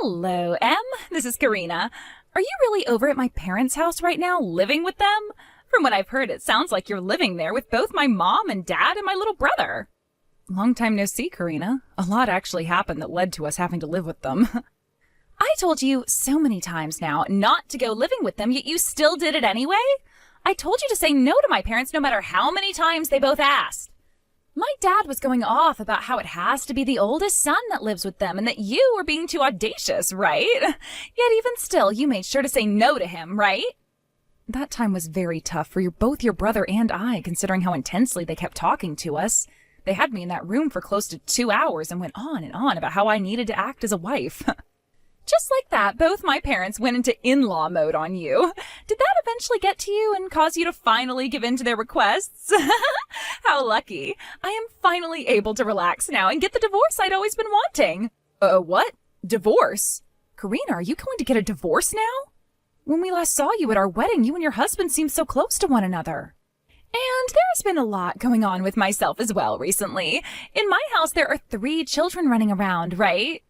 Hello, Em. This is Karina. Are you really over at my parents' house right now, living with them? From what I've heard, it sounds like you're living there with both my mom and dad and my little brother. Long time no see, Karina. A lot actually happened that led to us having to live with them. I told you so many times now not to go living with them, yet you still did it anyway? I told you to say no to my parents no matter how many times they both asked. My dad was going off about how it has to be the oldest son that lives with them and that you were being too audacious, right? Yet even still, you made sure to say no to him, right? That time was very tough for both your brother and I, considering how intensely they kept talking to us. They had me in that room for close to 2 hours and went on and on about how I needed to act as a wife. Just like that, both my parents went into in-law mode on you. Did that eventually get to you and cause you to finally give in to their requests? How lucky. I am finally able to relax now and get the divorce I'd always been wanting. What? Divorce? Karina, are you going to get a divorce now? When we last saw you at our wedding, you and your husband seemed so close to one another. And there's been a lot going on with myself as well recently. In my house, there are 3 children running around, right?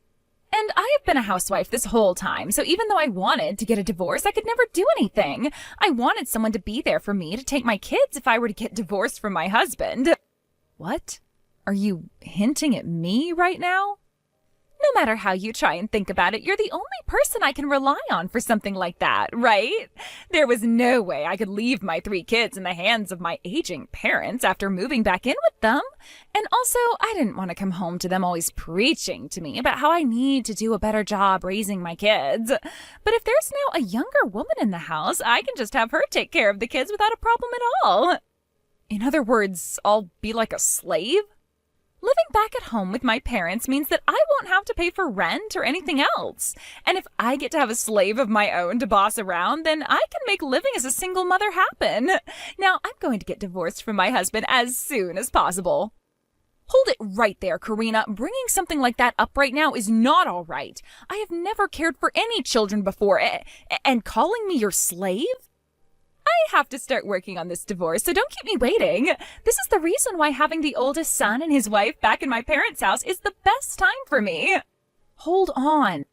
And I have been a housewife this whole time, so even though I wanted to get a divorce, I could never do anything. I wanted someone to be there for me to take my kids if I were to get divorced from my husband. What? Are you hinting at me right now? No matter how you try and think about it, you're the only person I can rely on for something like that, right? There was no way I could leave my 3 kids in the hands of my aging parents after moving back in with them. And also, I didn't want to come home to them always preaching to me about how I need to do a better job raising my kids. But if there's now a younger woman in the house, I can just have her take care of the kids without a problem at all. In other words, I'll be like a slave? Living back at home with my parents means that I won't have to pay for rent or anything else. And if I get to have a slave of my own to boss around, then I can make living as a single mother happen. Now, I'm going to get divorced from my husband as soon as possible. Hold it right there, Karina. Bringing something like that up right now is not all right. I have never cared for any children before, and calling me your slave? I have to start working on this divorce, so don't keep me waiting. This is the reason why having the oldest son and his wife back in my parents' house is the best time for me. Hold on.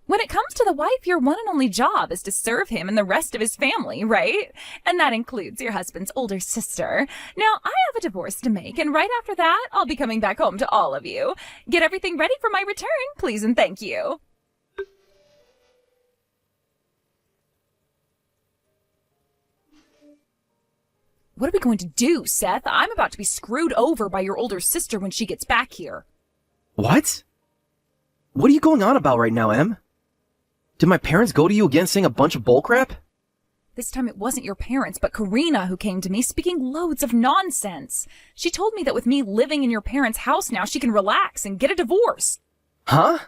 When it comes to the wife, your one and only job is to serve him and the rest of his family, right? And that includes your husband's older sister. Now, I have a divorce to make, and right after that, I'll be coming back home to all of you. Get everything ready for my return, please and thank you. What are we going to do, Seth? I'm about to be screwed over by your older sister when she gets back here. What? What are you going on about right now, Em? Did my parents go to you again saying a bunch of bullcrap? This time it wasn't your parents, but Karina who came to me speaking loads of nonsense. She told me that with me living in your parents' house now, she can relax and get a divorce. Huh?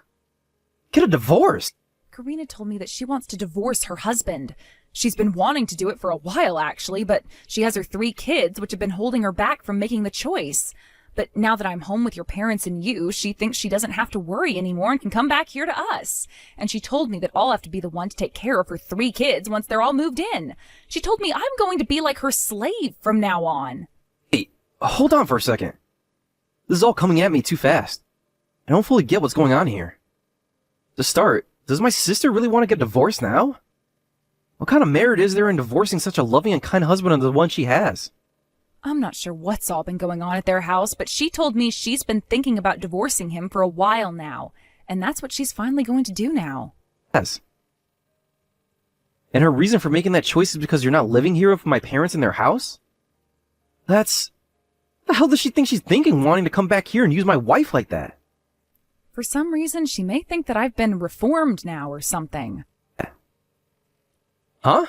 Get a divorce? Karina told me that she wants to divorce her husband. She's been wanting to do it for a while, actually, but she has her 3 kids, which have been holding her back from making the choice. But now that I'm home with your parents and you, she thinks she doesn't have to worry anymore and can come back here to us. And she told me that I'll have to be the one to take care of her 3 kids once they're all moved in. She told me I'm going to be like her slave from now on. Hey, hold on for a second. This is all coming at me too fast. I don't fully get what's going on here. To start, does my sister really want to get divorced now? What kind of merit is there in divorcing such a loving and kind husband as the one she has? I'm not sure what's all been going on at their house, but she told me she's been thinking about divorcing him for a while now, and that's what she's finally going to do now. Yes. And her reason for making that choice is because you're not living here with my parents in their house? That's... The hell does she think she's thinking, wanting to come back here and use my wife like that? For some reason, she may think that I've been reformed now or something. Huh?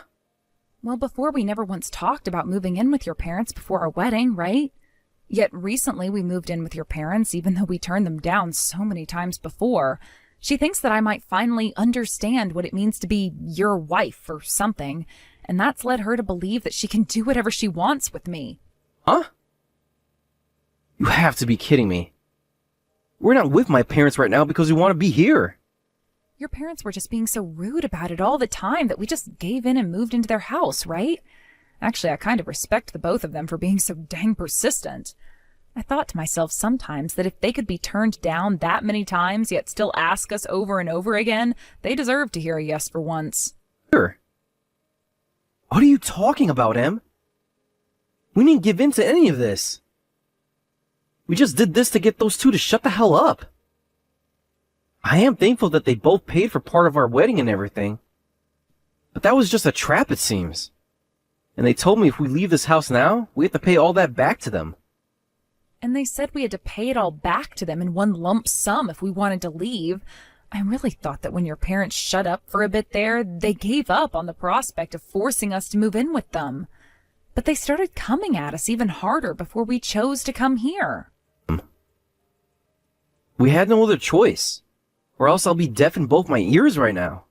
Well, before we never once talked about moving in with your parents before our wedding, right? Yet recently we moved in with your parents, even though we turned them down so many times before. She thinks that I might finally understand what it means to be your wife or something, and that's led her to believe that she can do whatever she wants with me. Huh? You have to be kidding me. We're not with my parents right now because we want to be here. Your parents were just being so rude about it all the time that we just gave in and moved into their house, right? Actually, I kind of respect the both of them for being so dang persistent. I thought to myself sometimes that if they could be turned down that many times yet still ask us over and over again, they deserve to hear a yes for once. Sure. What are you talking about, Em? We didn't give in to any of this. We just did this to get those two to shut the hell up. I am thankful that they both paid for part of our wedding and everything. But that was just a trap, it seems. And they told me if we leave this house now, we have to pay all that back to them. And they said we had to pay it all back to them in one lump sum if we wanted to leave. I really thought that when your parents shut up for a bit there, they gave up on the prospect of forcing us to move in with them. But they started coming at us even harder before we chose to come here. We had no other choice, or else I'll be deaf in both my ears right now.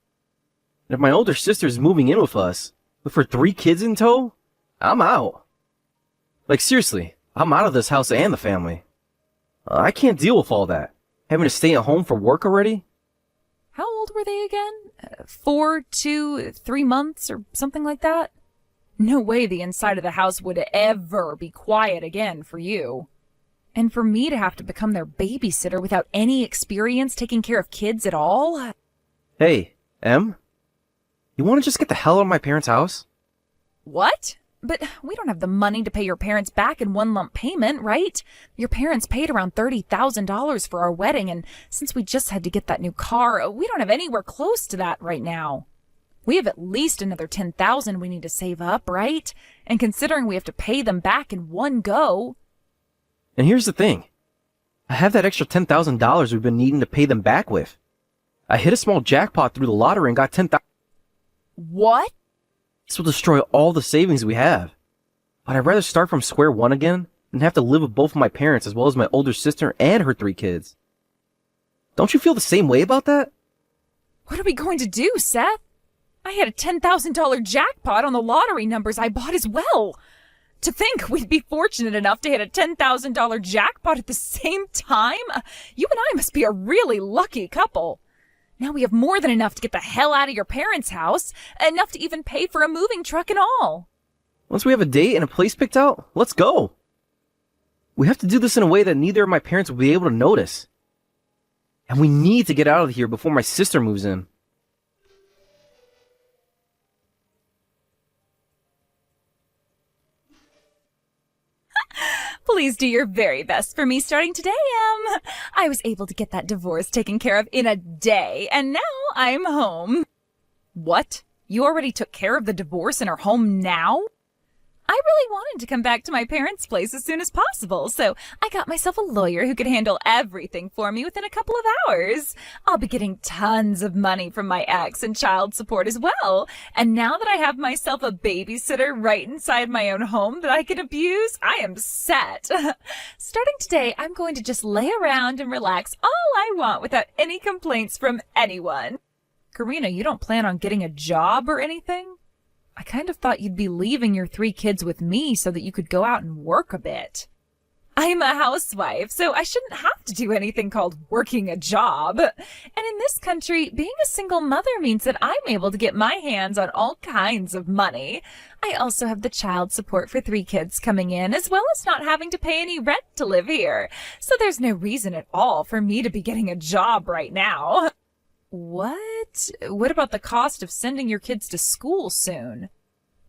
And if my older sister's moving in with us, with her 3 kids in tow, I'm out. Like seriously, I'm out of this house and the family. I can't deal with all that. Having to stay at home for work already? How old were they again? 4, 2, 3 months or something like that? No way the inside of the house would ever be quiet again for you. And for me to have to become their babysitter without any experience taking care of kids at all? Hey, Em? You want to just get the hell out of my parents' house? What? But we don't have the money to pay your parents back in one lump payment, right? Your parents paid around $30,000 for our wedding, and since we just had to get that new car, we don't have anywhere close to that right now. We have at least another $10,000 we need to save up, right? And considering we have to pay them back in one go. And here's the thing. I have that extra $10,000 we've been needing to pay them back with. I hit a small jackpot through the lottery and got $10,000. What? This will destroy all the savings we have. But I'd rather start from square one again than have to live with both of my parents as well as my older sister and her 3 kids. Don't you feel the same way about that? What are we going to do, Seth? I had a $10,000 jackpot on the lottery numbers I bought as well. To think we'd be fortunate enough to hit a $10,000 jackpot at the same time? You and I must be a really lucky couple. Now we have more than enough to get the hell out of your parents' house, enough to even pay for a moving truck and all. Once we have a date and a place picked out, let's go. We have to do this in a way that neither of my parents will be able to notice. And we need to get out of here before my sister moves in. Please do your very best for me starting today, Em. I was able to get that divorce taken care of in a day, and now I'm home. What? You already took care of the divorce and are home now? I really wanted to come back to my parents' place as soon as possible, so I got myself a lawyer who could handle everything for me within a couple of hours. I'll be getting tons of money from my ex and child support as well. And now that I have myself a babysitter right inside my own home that I can abuse, I am set. Starting today, I'm going to just lay around and relax all I want without any complaints from anyone. Karina, you don't plan on getting a job or anything? I kind of thought you'd be leaving your 3 kids with me so that you could go out and work a bit. I'm a housewife, so I shouldn't have to do anything called working a job. And in this country, being a single mother means that I'm able to get my hands on all kinds of money. I also have the child support for 3 kids coming in, as well as not having to pay any rent to live here. So there's no reason at all for me to be getting a job right now. What? What about the cost of sending your kids to school soon?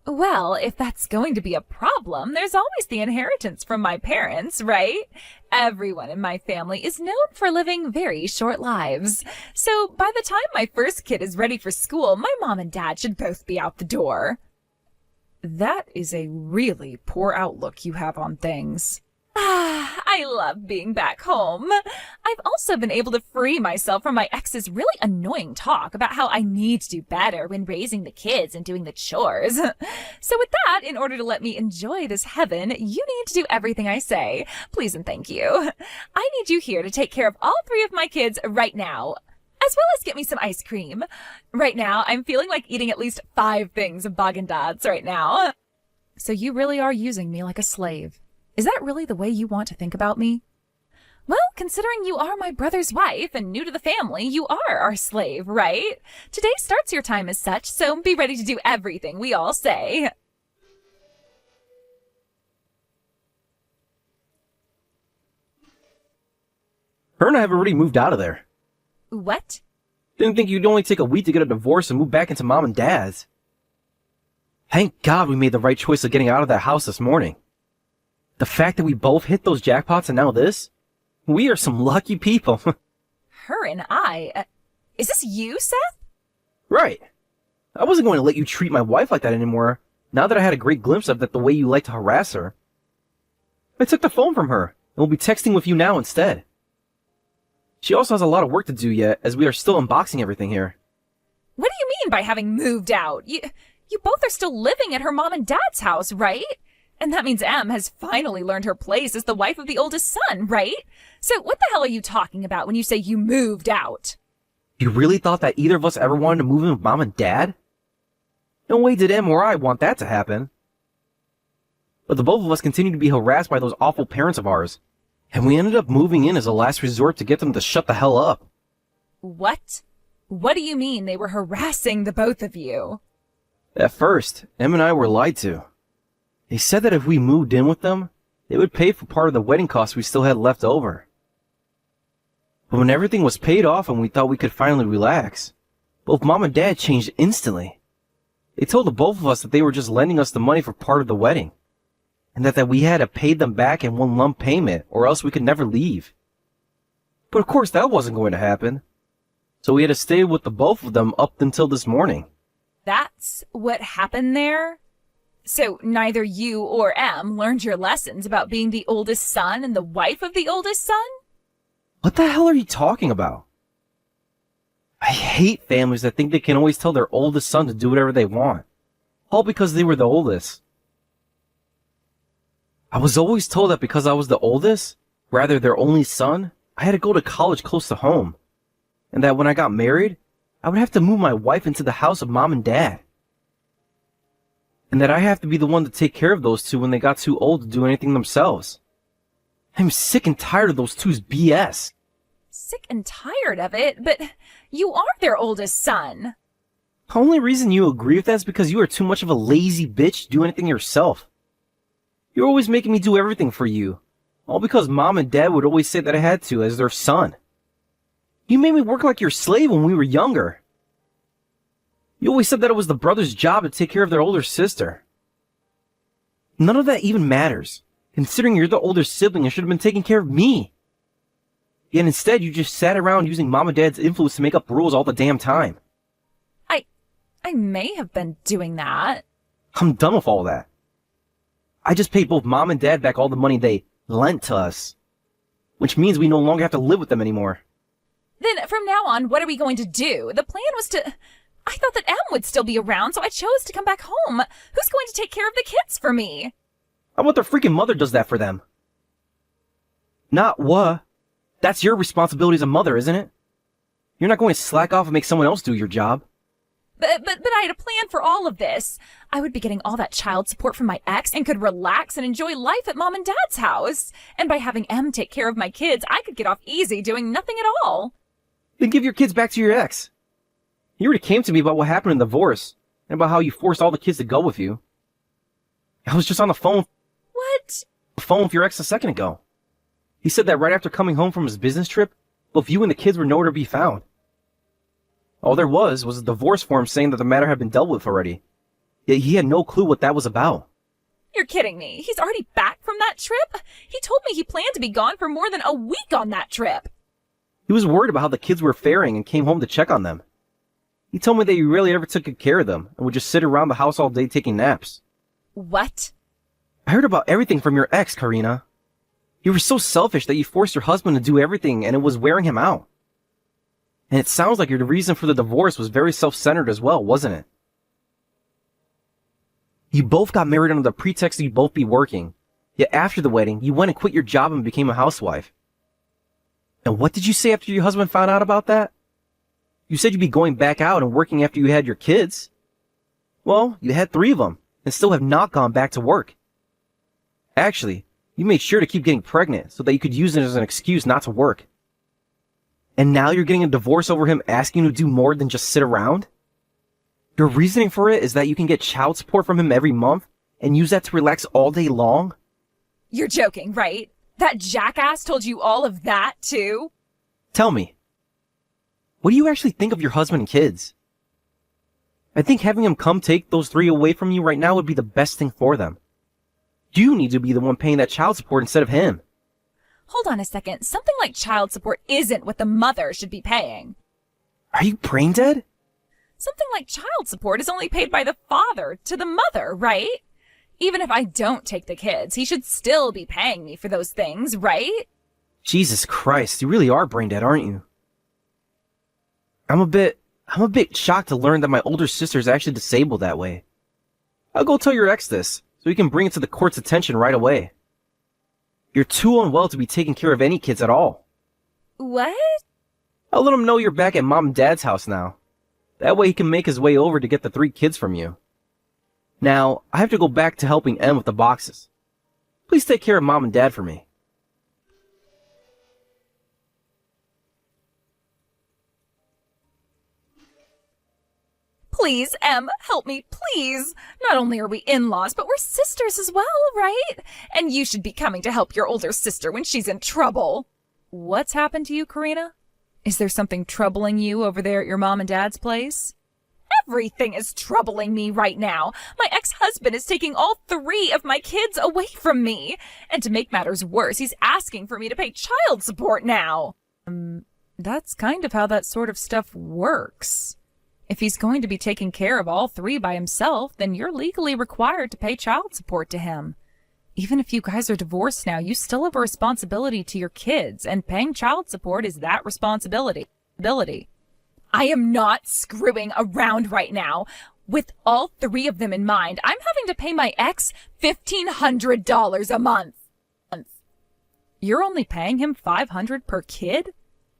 Well, if that's going to be a problem, there's always the inheritance from my parents, right? Everyone in my family is known for living very short lives. So by the time my first kid is ready for school, my mom and dad should both be out the door. That is a really poor outlook you have on things. I love being back home. I've also been able to free myself from my ex's really annoying talk about how I need to do better when raising the kids and doing the chores. So with that, in order to let me enjoy this heaven, you need to do everything I say. Please and thank you. I need you here to take care of all 3 of my kids right now, as well as get me some ice cream. Right now, I'm feeling like eating at least 5 things of Haagen-Dazs right now. So you really are using me like a slave. Is that really the way you want to think about me? Well, considering you are my brother's wife and new to the family, you are our slave, right? Today starts your time as such, so be ready to do everything we all say. Her and I have already moved out of there. What? Didn't think you'd only take a week to get a divorce and move back into mom and dad's. Thank God we made the right choice of getting out of that house this morning. The fact that we both hit those jackpots and now this? We are some lucky people. Her and I? Is this you, Seth? Right. I wasn't going to let you treat my wife like that anymore, now that I had a great glimpse of that the way you like to harass her. I took the phone from her, and will be texting with you now instead. She also has a lot of work to do yet, as we are still unboxing everything here. What do you mean by having moved out? You both are still living at her mom and dad's house, right? And that means Em has finally learned her place as the wife of the oldest son, right? So what the hell are you talking about when you say you moved out? You really thought that either of us ever wanted to move in with mom and dad? No way did Em or I want that to happen. But the both of us continued to be harassed by those awful parents of ours, and we ended up moving in as a last resort to get them to shut the hell up. What? What do you mean they were harassing the both of you? At first, Em and I were lied to. They said that if we moved in with them, they would pay for part of the wedding costs we still had left over. But when everything was paid off and we thought we could finally relax, both mom and dad changed instantly. They told the both of us that they were just lending us the money for part of the wedding, and that we had to pay them back in one lump payment or else we could never leave. But of course that wasn't going to happen. So we had to stay with the both of them up until this morning. That's what happened there? So neither you or Em learned your lessons about being the oldest son and the wife of the oldest son? What the hell are you talking about? I hate families that think they can always tell their oldest son to do whatever they want, all because they were the oldest. I was always told that because I was the oldest, rather their only son, I had to go to college close to home, and that when I got married, I would have to move my wife into the house of mom and dad. And that I have to be the one to take care of those two when they got too old to do anything themselves. I'm sick and tired of those two's BS. Sick and tired of it, but you are their oldest son. The only reason you agree with that is because you are too much of a lazy bitch to do anything yourself. You're always making me do everything for you, all because mom and dad would always say that I had to as their son. You made me work like your slave when we were younger. You always said that it was the brother's job to take care of their older sister. None of that even matters, considering you're the older sibling and should have been taking care of me. Yet instead you just sat around using mom and dad's influence to make up rules all the damn time. I may have been doing that. I'm done with all that. I just paid both mom and dad back all the money they lent to us, which means we no longer have to live with them anymore. Then from now on, what are we going to do? The plan was to... I thought that Em would still be around, so I chose to come back home. Who's going to take care of the kids for me? How about their freaking mother does that for them? Not what? That's your responsibility as a mother, isn't it? You're not going to slack off and make someone else do your job. But I had a plan for all of this. I would be getting all that child support from my ex and could relax and enjoy life at mom and dad's house. And by having Em take care of my kids, I could get off easy doing nothing at all. Then give your kids back to your ex. He already came to me about what happened in the divorce, and about how you forced all the kids to go with you. I was just on the phone with your ex a second ago. He said that right after coming home from his business trip, both you and the kids were nowhere to be found. All there was a divorce form saying that the matter had been dealt with already. Yet he had no clue what that was about. You're kidding me. He's already back from that trip? He told me he planned to be gone for more than a week on that trip. He was worried about how the kids were faring and came home to check on them. He told me that you rarely ever took good care of them and would just sit around the house all day taking naps. What? I heard about everything from your ex, Karina. You were so selfish that you forced your husband to do everything and it was wearing him out. And it sounds like your reason for the divorce was very self-centered as well, wasn't it? You both got married under the pretext that you'd both be working. Yet after the wedding, you went and quit your job and became a housewife. And what did you say after your husband found out about that? You said you'd be going back out and working after you had your kids. Well, you had 3 of them, and still have not gone back to work. Actually, you made sure to keep getting pregnant so that you could use it as an excuse not to work. And now you're getting a divorce over him asking you to do more than just sit around? Your reasoning for it is that you can get child support from him every month and use that to relax all day long? You're joking, right? That jackass told you all of that, too? Tell me, what do you actually think of your husband and kids? I think having him come take those 3 away from you right now would be the best thing for them. You need to be the one paying that child support instead of him. Hold on a second. Something like child support isn't what the mother should be paying. Are you brain dead? Something like child support is only paid by the father to the mother, right? Even if I don't take the kids, he should still be paying me for those things, right? Jesus Christ, you really are brain dead, aren't you? I'm a bit shocked to learn that my older sister is actually disabled that way. I'll go tell your ex this, so he can bring it to the court's attention right away. You're too unwell to be taking care of any kids at all. What? I'll let him know you're back at Mom and Dad's house now. That way he can make his way over to get the 3 kids from you. Now, I have to go back to helping Em with the boxes. Please take care of Mom and Dad for me. Please, Em, help me, please. Not only are we in-laws, but we're sisters as well, right? And you should be coming to help your older sister when she's in trouble. What's happened to you, Karina? Is there something troubling you over there at your mom and dad's place? Everything is troubling me right now. My ex-husband is taking all 3 of my kids away from me. And to make matters worse, he's asking for me to pay child support now. That's kind of how that sort of stuff works. If he's going to be taking care of all 3 by himself, then you're legally required to pay child support to him. Even if you guys are divorced now, you still have a responsibility to your kids, and paying child support is that responsibility. I am not screwing around right now. With all 3 of them in mind, I'm having to pay my ex $1,500 a month. You're only paying him $500 per kid?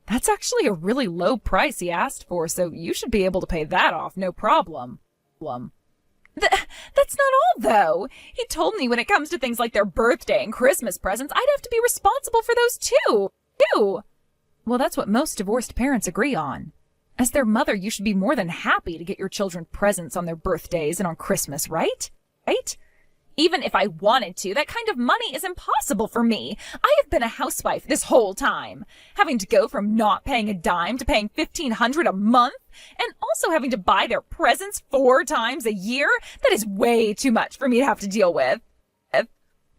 That's actually a really low price he asked for, so you should be able to pay that off, no problem. That's not all, though. He told me when it comes to things like their birthday and Christmas presents, I'd have to be responsible for those too. Well, that's what most divorced parents agree on. As their mother, you should be more than happy to get your children presents on their birthdays and on Christmas, right? Even if I wanted to, that kind of money is impossible for me. I have been a housewife this whole time, having to go from not paying a dime to paying $1,500 a month, and also having to buy their presents 4 times a year. That is way too much for me to have to deal with.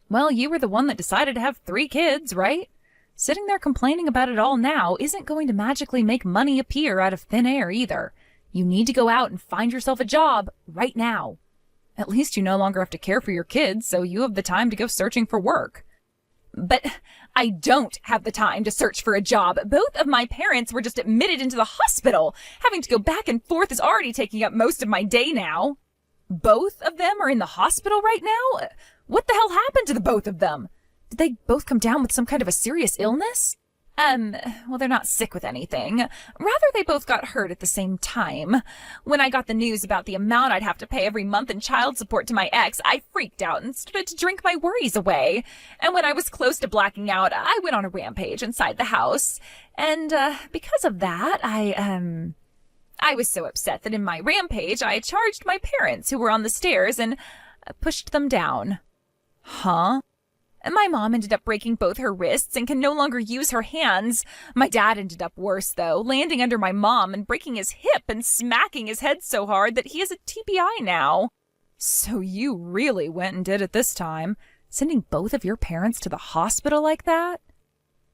Well, you were the one that decided to have 3 kids, right? Sitting there complaining about it all now isn't going to magically make money appear out of thin air either. You need to go out and find yourself a job right now. At least you no longer have to care for your kids, so you have the time to go searching for work. But I don't have the time to search for a job. Both of my parents were just admitted into the hospital. Having to go back and forth is already taking up most of my day now. Both of them are in the hospital right now? What the hell happened to the both of them? Did they both come down with some kind of a serious illness? Well, they're not sick with anything. Rather, they both got hurt at the same time. When I got the news about the amount I'd have to pay every month in child support to my ex, I freaked out and started to drink my worries away. And when I was close to blacking out, I went on a rampage inside the house. And, because of that, I was so upset that in my rampage, I charged my parents who were on the stairs and pushed them down. Huh? My mom ended up breaking both her wrists and can no longer use her hands. My dad ended up worse, though, landing under my mom and breaking his hip and smacking his head so hard that he has a TBI now. So you really went and did it this time, sending both of your parents to the hospital like that?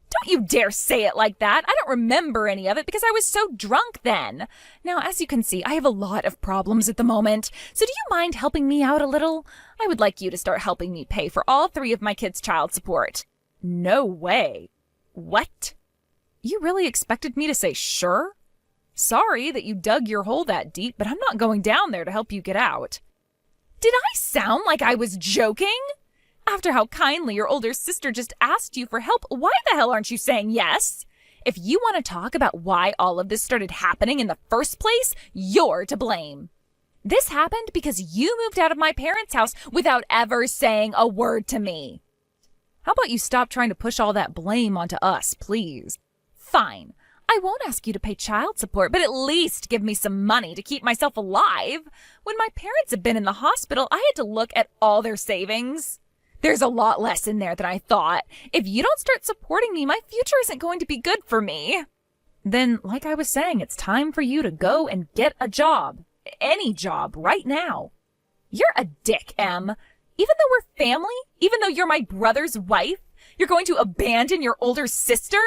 Don't you dare say it like that. I don't remember any of it because I was so drunk then. Now, as you can see, I have a lot of problems at the moment. So do you mind helping me out a little? I would like you to start helping me pay for all 3 of my kids' child support. No way. What? You really expected me to say sure? Sorry that you dug your hole that deep, but I'm not going down there to help you get out. Did I sound like I was joking? After how kindly your older sister just asked you for help, why the hell aren't you saying yes? If you want to talk about why all of this started happening in the first place, you're to blame. This happened because you moved out of my parents' house without ever saying a word to me. How about you stop trying to push all that blame onto us, please? Fine. I won't ask you to pay child support, but at least give me some money to keep myself alive. When my parents have been in the hospital, I had to look at all their savings. There's a lot less in there than I thought. If you don't start supporting me, my future isn't going to be good for me. Then, like I was saying, it's time for you to go and get a job. Any job, right now. You're a dick, Em. Even though we're family, even though you're my brother's wife, you're going to abandon your older sister?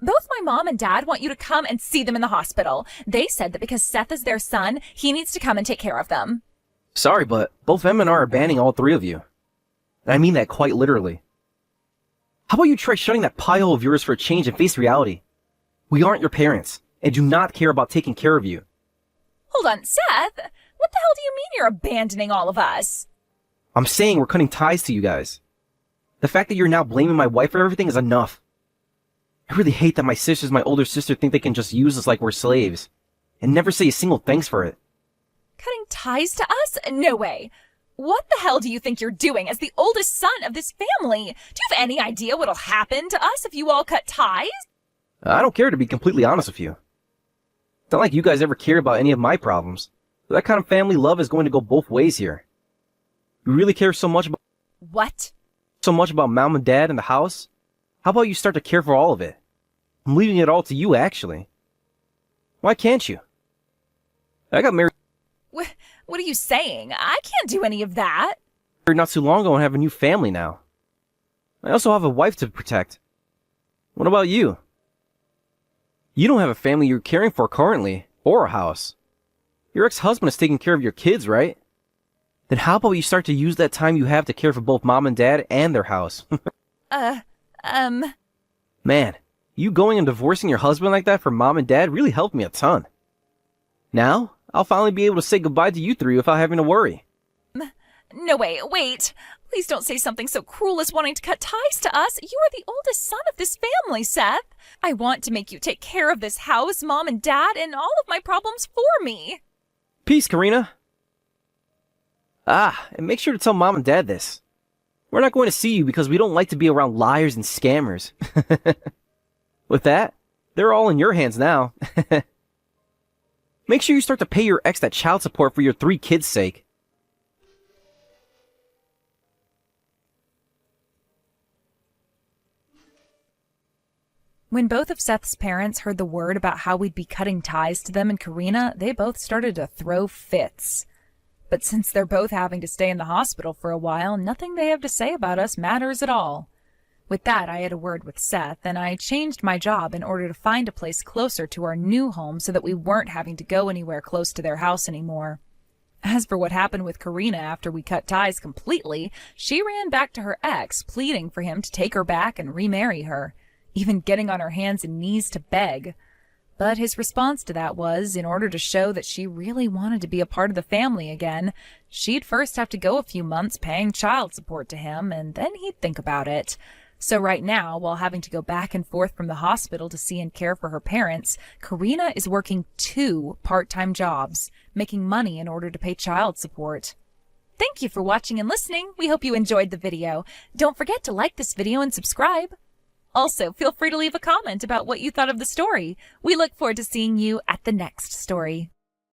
Both my mom and dad want you to come and see them in the hospital. They said that because Seth is their son, he needs to come and take care of them. Sorry, but both Em and I are banning all three of you. And I mean that quite literally. How about you try shutting that pie hole of yours for a change and face reality? We aren't your parents, and do not care about taking care of you. Hold on, Seth. What the hell do you mean you're abandoning all of us? I'm saying we're cutting ties to you guys. The fact that you're now blaming my wife for everything is enough. I really hate that my sisters and my older sister think they can just use us like we're slaves, and never say a single thanks for it. Cutting ties to us? No way. What the hell do you think you're doing as the oldest son of this family? Do you have any idea what'll happen to us if you all cut ties? I don't care, to be completely honest with you. It's not like you guys ever cared about any of my problems. But that kind of family love is going to go both ways here. You really care so much about mom and dad and the house? How about you start to care for all of it? I'm leaving it all to you, actually. Why can't you? I got married What are you saying? I can't do any of that. not too long ago and have a new family now. I also have a wife to protect. What about you? You don't have a family you're caring for currently, or a house. Your ex-husband is taking care of your kids, right? Then how about you start to use that time you have to care for both mom and dad and their house? Man, you going and divorcing your husband like that for mom and dad really helped me a ton. Now, I'll finally be able to say goodbye to you three without having to worry. No way, wait. Please don't say something so cruel as wanting to cut ties to us. You are the oldest son of this family, Seth. I want to make you take care of this house, mom and dad, and all of my problems for me. Peace, Karina. And make sure to tell mom and dad this. We're not going to see you because we don't like to be around liars and scammers. With that, they're all in your hands now. Make sure you start to pay your ex that child support for your 3 kids' sake. When both of Seth's parents heard the word about how we'd be cutting ties to them and Karina, they both started to throw fits. But since they're both having to stay in the hospital for a while, nothing they have to say about us matters at all. With that, I had a word with Seth, and I changed my job in order to find a place closer to our new home so that we weren't having to go anywhere close to their house anymore. As for what happened with Karina after we cut ties completely, she ran back to her ex, pleading for him to take her back and remarry her, even getting on her hands and knees to beg. But his response to that was, in order to show that she really wanted to be a part of the family again, she'd first have to go a few months paying child support to him, and then he'd think about it. So right now, while having to go back and forth from the hospital to see and care for her parents, Karina is working 2 part-time jobs, making money in order to pay child support. Thank you for watching and listening. We hope you enjoyed the video. Don't forget to like this video and subscribe. Also, feel free to leave a comment about what you thought of the story. We look forward to seeing you at the next story.